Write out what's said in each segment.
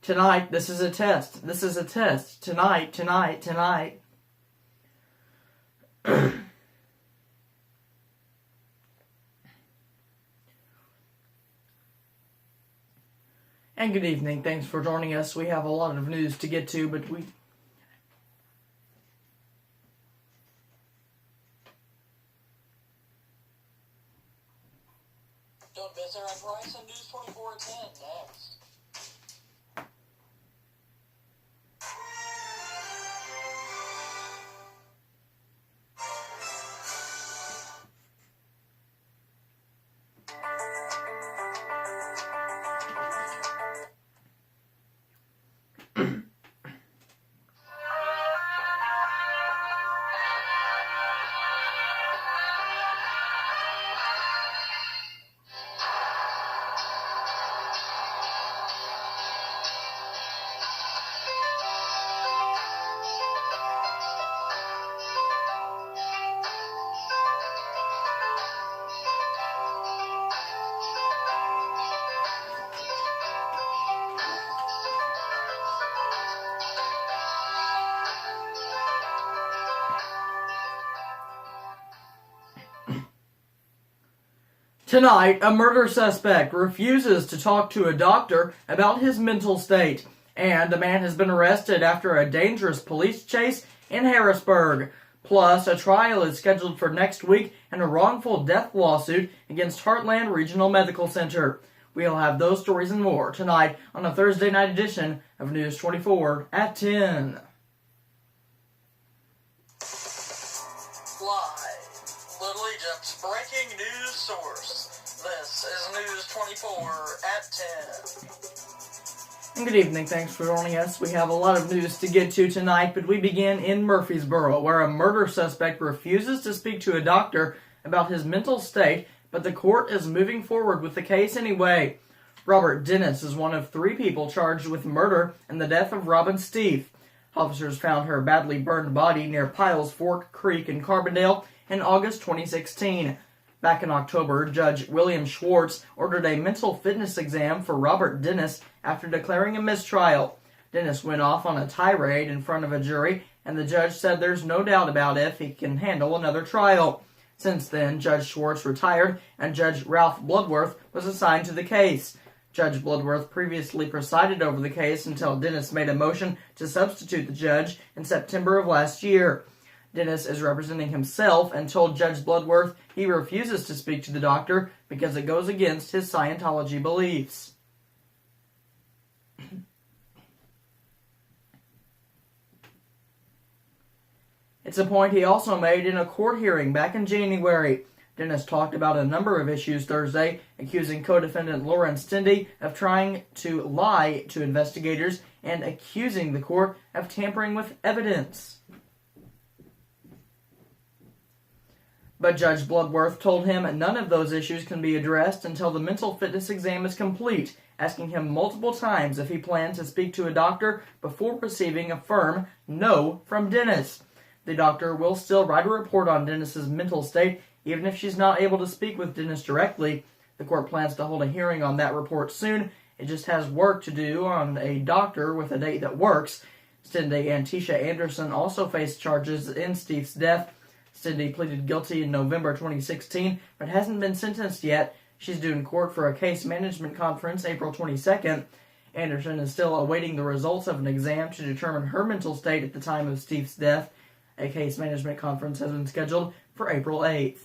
Tonight, this is a test. This is a test. Tonight, tonight, tonight. And good evening. Thanks for joining us. We have a lot of news to get to, but don't miss our advice on News 2410 next. Tonight, a murder suspect refuses to talk to a doctor about his mental state, and a man has been arrested after a dangerous police chase in Harrisburg. Plus, a trial is scheduled for next week in a wrongful death lawsuit against Heartland Regional Medical Center. We'll have those stories and more tonight on a Thursday night edition of News 24 at 10. Live, Little Egypt's breaking news source. This is News 24 at 10. And good evening, thanks for joining us. We have a lot of news to get to tonight, but we begin in Murfreesboro, where a murder suspect refuses to speak to a doctor about his mental state, but the court is moving forward with the case anyway. Robert Dennis is one of 3 people charged with murder in the death of Robin Steve. Officers found her badly burned body near Piles Fork Creek in Carbondale in August 2016. Back in October, Judge William Schwartz ordered a mental fitness exam for Robert Dennis after declaring a mistrial. Dennis went off on a tirade in front of a jury, and the judge said there's no doubt about if he can handle another trial. Since then, Judge Schwartz retired, and Judge Ralph Bloodworth was assigned to the case. Judge Bloodworth previously presided over the case until Dennis made a motion to substitute the judge in September of last year. Dennis is representing himself and told Judge Bloodworth he refuses to speak to the doctor because it goes against his Scientology beliefs. It's a point he also made in a court hearing back in January. Dennis talked about a number of issues Thursday, accusing co-defendant Lauren Stindy of trying to lie to investigators and accusing the court of tampering with evidence. But Judge Bloodworth told him none of those issues can be addressed until the mental fitness exam is complete, asking him multiple times if he planned to speak to a doctor before receiving a firm no from Dennis. The doctor will still write a report on Dennis's mental state, even if she's not able to speak with Dennis directly. The court plans to hold a hearing on that report soon. It just has work to do on a doctor with a date that works. Stindy and Tisha Anderson also face charges in Steve's death. Stindy pleaded guilty in November 2016, but hasn't been sentenced yet. She's due in court for a case management conference April 22nd. Anderson is still awaiting the results of an exam to determine her mental state at the time of Steve's death. A case management conference has been scheduled for April 8th.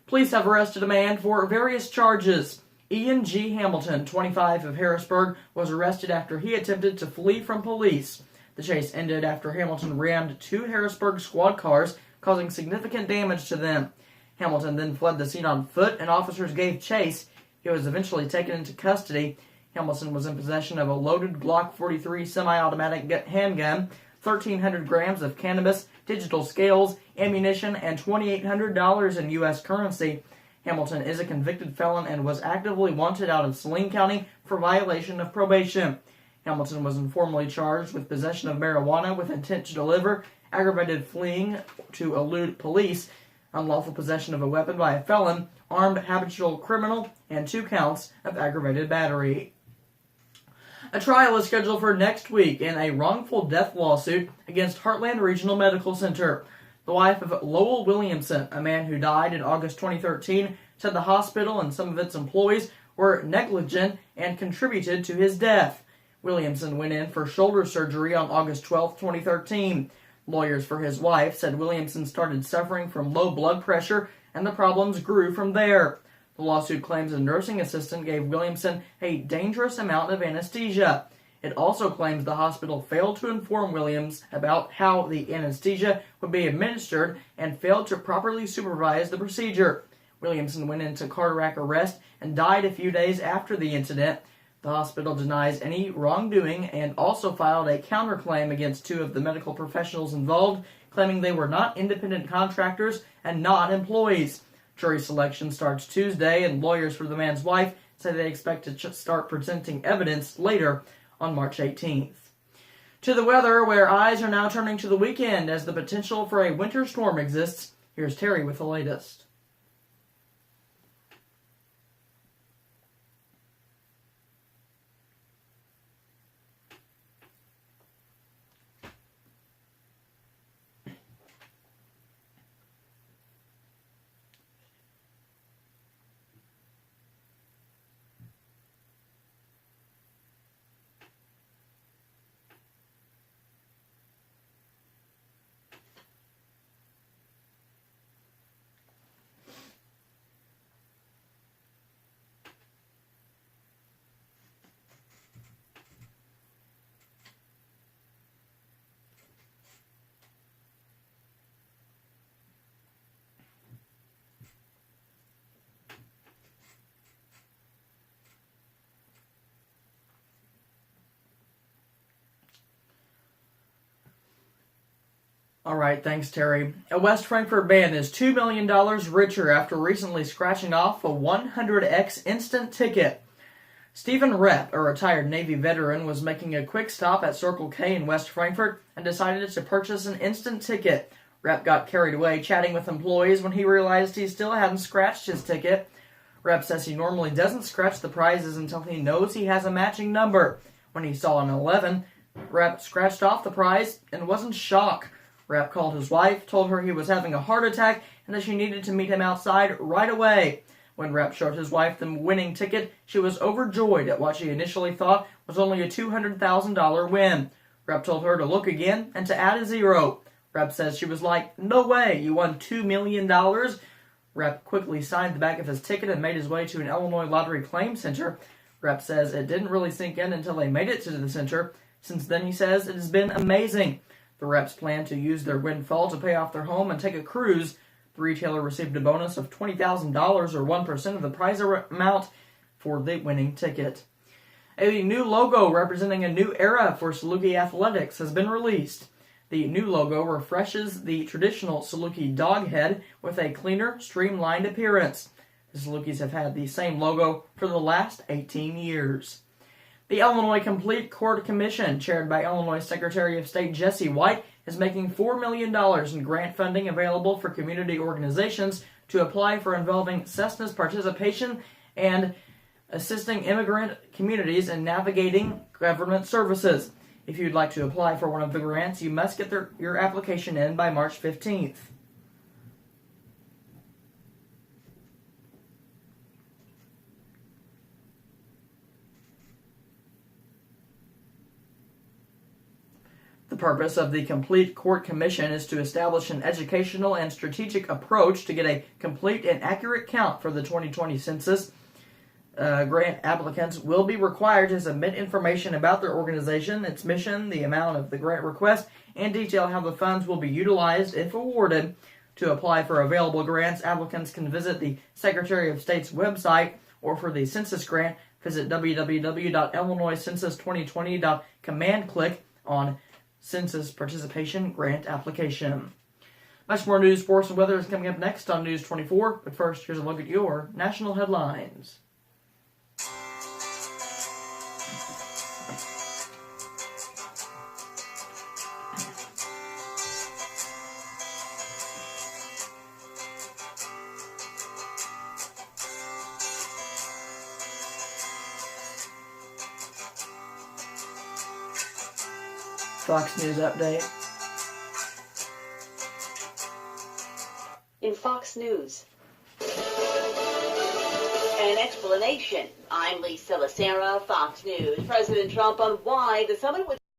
Police have arrested a man for various charges. Ian G. Hamilton, 25, of Harrisburg, was arrested after he attempted to flee from police. The chase ended after Hamilton rammed 2 Harrisburg squad cars, causing significant damage to them. Hamilton then fled the scene on foot, and officers gave chase. He was eventually taken into custody. Hamilton was in possession of a loaded Glock 43 semi-automatic handgun, 1,300 grams of cannabis, digital scales, ammunition, and $2,800 in U.S. currency. Hamilton is a convicted felon and was actively wanted out of Saline County for violation of probation. Hamilton was informally charged with possession of marijuana with intent to deliver, aggravated fleeing to elude police, unlawful possession of a weapon by a felon, armed habitual criminal, and 2 counts of aggravated battery. A trial is scheduled for next week in a wrongful death lawsuit against Heartland Regional Medical Center. The wife of Lowell Williamson, a man who died in August 2013, said the hospital and some of its employees were negligent and contributed to his death. Williamson went in for shoulder surgery on August 12, 2013. Lawyers for his wife said Williamson started suffering from low blood pressure and the problems grew from there. The lawsuit claims a nursing assistant gave Williamson a dangerous amount of anesthesia. It also claims the hospital failed to inform Williams about how the anesthesia would be administered and failed to properly supervise the procedure. Williamson went into cardiac arrest and died a few days after the incident. The hospital denies any wrongdoing and also filed a counterclaim against two of the medical professionals involved, claiming they were not independent contractors and not employees. Jury selection starts Tuesday, and lawyers for the man's wife say they expect to start presenting evidence later on March 18th. To the weather, where eyes are now turning to the weekend as the potential for a winter storm exists. Here's Terry with the latest. All right, thanks, Terry. A West Frankfort man is $2 million richer after recently scratching off a 100x instant ticket. Stephen Repp, a retired Navy veteran, was making a quick stop at Circle K in West Frankfort and decided to purchase an instant ticket. Repp got carried away chatting with employees when he realized he still hadn't scratched his ticket. Repp says he normally doesn't scratch the prizes until he knows he has a matching number. When he saw an 11, Repp scratched off the prize and was in shock. Repp called his wife, told her he was having a heart attack, and that she needed to meet him outside right away. When Repp showed his wife the winning ticket, she was overjoyed at what she initially thought was only a $200,000 win. Repp told her to look again and to add a zero. Repp says she was like, "No way, you won $2 million?" Repp quickly signed the back of his ticket and made his way to an Illinois Lottery Claim Center. Repp says it didn't really sink in until they made it to the center. Since then, he says, it has been amazing. The Repps plan to use their windfall to pay off their home and take a cruise. The retailer received a bonus of $20,000 or 1% of the prize amount for the winning ticket. A new logo representing a new era for Saluki athletics has been released. The new logo refreshes the traditional Saluki dog head with a cleaner, streamlined appearance. The Salukis have had the same logo for the last 18 years. The Illinois Complete Court Commission, chaired by Illinois Secretary of State Jesse White, is making $4 million in grant funding available for community organizations to apply for involving Cessna's participation and assisting immigrant communities in navigating government services. If you'd like to apply for one of the grants, you must get your application in by March 15th. The purpose of the Complete Court Commission is to establish an educational and strategic approach to get a complete and accurate count for the 2020 census. Grant applicants will be required to submit information about their organization, its mission, the amount of the grant request, and detail how the funds will be utilized if awarded. To apply for available grants, applicants can visit the Secretary of State's website, or for the census grant, visit www.illinoiscensus2020.com/click on Census Participation Grant Application. Much more news, sports, and weather is coming up next on News 24, but first, here's a look at your national headlines. Fox News update. In Fox News. An explanation. I'm Lisa Lacera, Fox News. President Trump on why the summit with